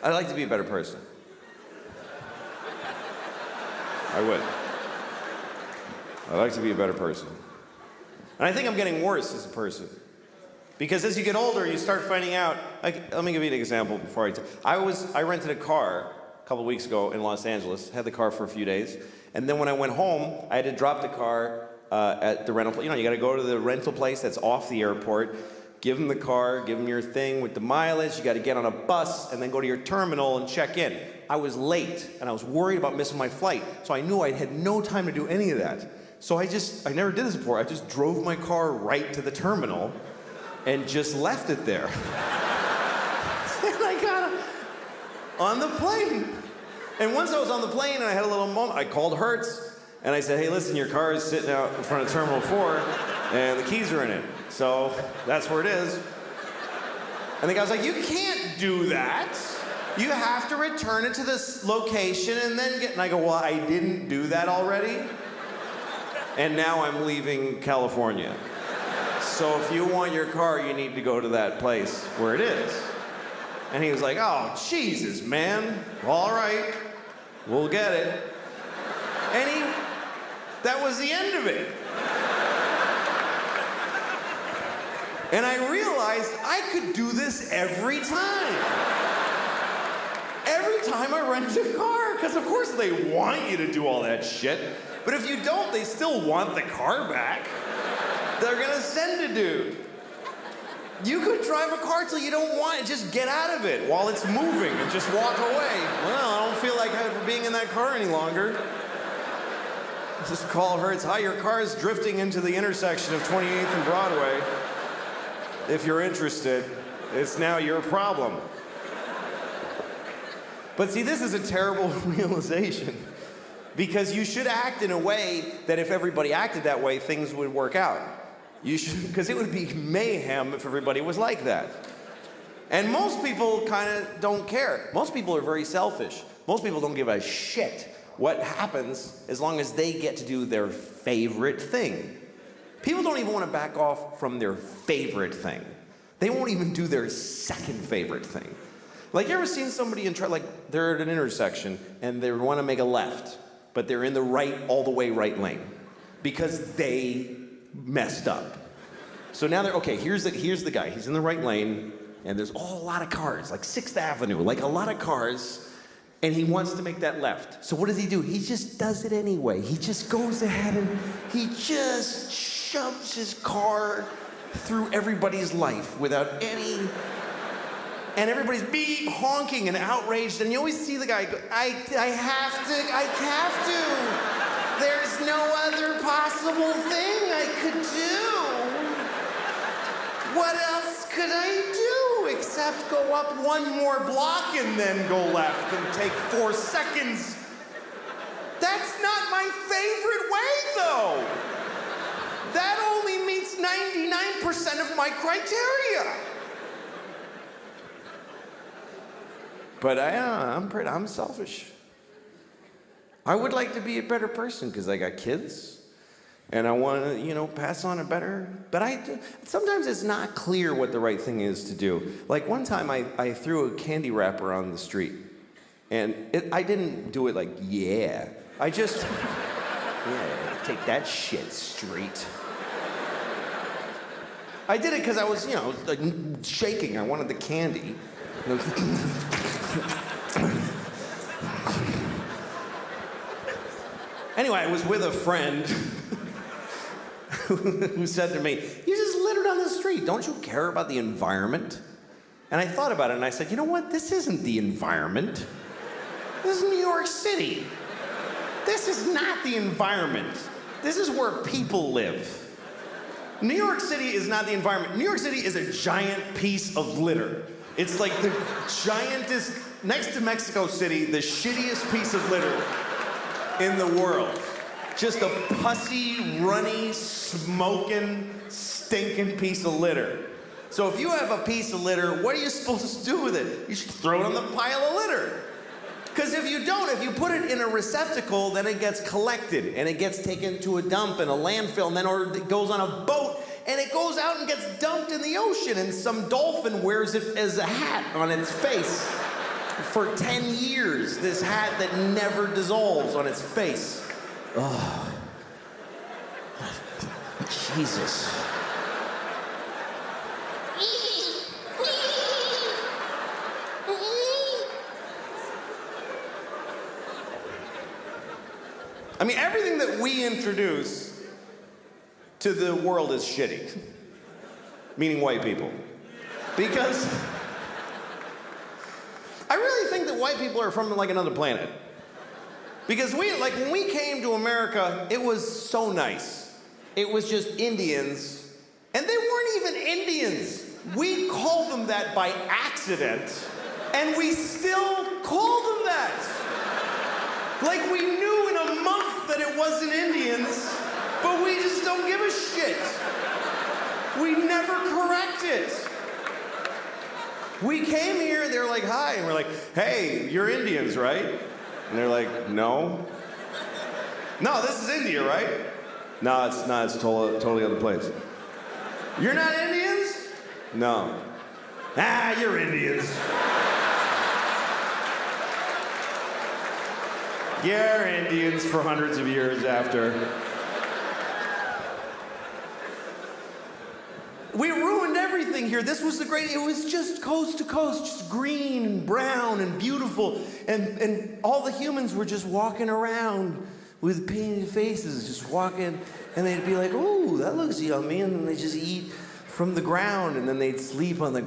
I'd like to be a better person. I would. I'd like to be a better person. And I think I'm getting worse as a person. Because as you get older, you start finding out, like, let me give you an example before I rented a car a couple weeks ago in Los Angeles, had the car for a few days, and then when I went home, I had to drop the car at the rental place. You know, you gotta go to the rental place that's off the airport, give them the car, give them your thing with the mileage, you gotta get on a bus, and then go to your terminal and check in. I was late, and I was worried about missing my flight, so I knew I had no time to do any of that. So I never did this before, I just drove my car right to the terminal, and just left it there. And I got on the plane. And once I was on the plane and I had a little moment, I called Hertz and I said, hey, listen, your car is sitting out in front of Terminal 4 and the keys are in it. So that's where it is. And the guy was like, you can't do that. You have to return it to this location and then get, and I go, well, I didn't do that already. And now I'm leaving California. So if you want your car, you need to go to that place where it is. And he was like, oh, Jesus, man. All right, we'll get it. And that was the end of it. And I realized I could do this every time. Every time I rent a car, because of course they want you to do all that shit. But if you don't, they still want the car back. They're gonna send a dude. You could drive a car till you don't want it, just get out of it while it's moving and just walk away. Well, I don't feel like being in that car any longer. Just call Hertz, hi, your car is drifting into the intersection of 28th and Broadway. If you're interested, it's now your problem. But see, this is a terrible realization because you should act in a way that if everybody acted that way, things would work out. You should, because it would be mayhem if everybody was like that. And most people kind of don't care. Most people are very selfish. Most people don't give a shit what happens as long as they get to do their favorite thing. People don't even want to back off from their favorite thing. They won't even do their second favorite thing. Like, you ever seen somebody like they're at an intersection and they want to make a left, but they're in the right, all the way right lane because they messed up. So now okay, here's the guy. He's in the right lane, and there's a lot of cars, like 6th Avenue, like a lot of cars, and he wants to make that left. So what does he do? He just does it anyway. He just goes ahead and he just shoves his car through everybody's life without any... And everybody's beep, honking and outraged, and you always see the guy go, I have to. There's no other possible thing I could do. What else could I do except go up one more block and then go left and take 4 seconds? That's not my favorite way, though. That only meets 99% of my criteria. But I'm selfish. I would like to be a better person because I got kids and I want to, pass on a better, but sometimes it's not clear what the right thing is to do. Like one time I threw a candy wrapper on the street and I didn't do it like, yeah. I just, yeah, take that shit, street. I did it because I was, like shaking. I wanted the candy. Anyway, I was with a friend who said to me, you just littered on the street. Don't you care about the environment? And I thought about it and I said, you know what? This isn't the environment. This is New York City. This is not the environment. This is where people live. New York City is not the environment. New York City is a giant piece of litter. It's like the giantest, next to Mexico City, the shittiest piece of litter in the world. Just a pussy, runny, smoking, stinking piece of litter. So if you have a piece of litter, what are you supposed to do with it? You should throw it on the pile of litter. Because if you don't, if you put it in a receptacle, then it gets collected and it gets taken to a dump in a landfill and then or it goes on a boat and it goes out and gets dumped in the ocean and some dolphin wears it as a hat on its face. for 10 years, this hat that never dissolves on its face. Oh. Jesus. I mean, everything that we introduce to the world is shitty. Meaning white people. Because I really think that white people are from like another planet. Because when we came to America, it was so nice. It was just Indians, and they weren't even Indians. We called them that by accident, and we still call them that. Like we knew in a month that it wasn't Indians, but we just don't give a shit. We never correct it. We came here, they're like, hi, and we're like, hey, you're Indians, right? And they're like, no. No, this is India, right? No, it's not, it's a totally other place. You're not Indians? No. Ah, you're Indians. You're Indians for hundreds of years after. We ruined everything here. This was it was just coast to coast, just green and brown and beautiful. And all the humans were just walking around with painted faces, just walking. And they'd be like, ooh, that looks yummy. And then they just eat from the ground, and then they'd sleep on the ground.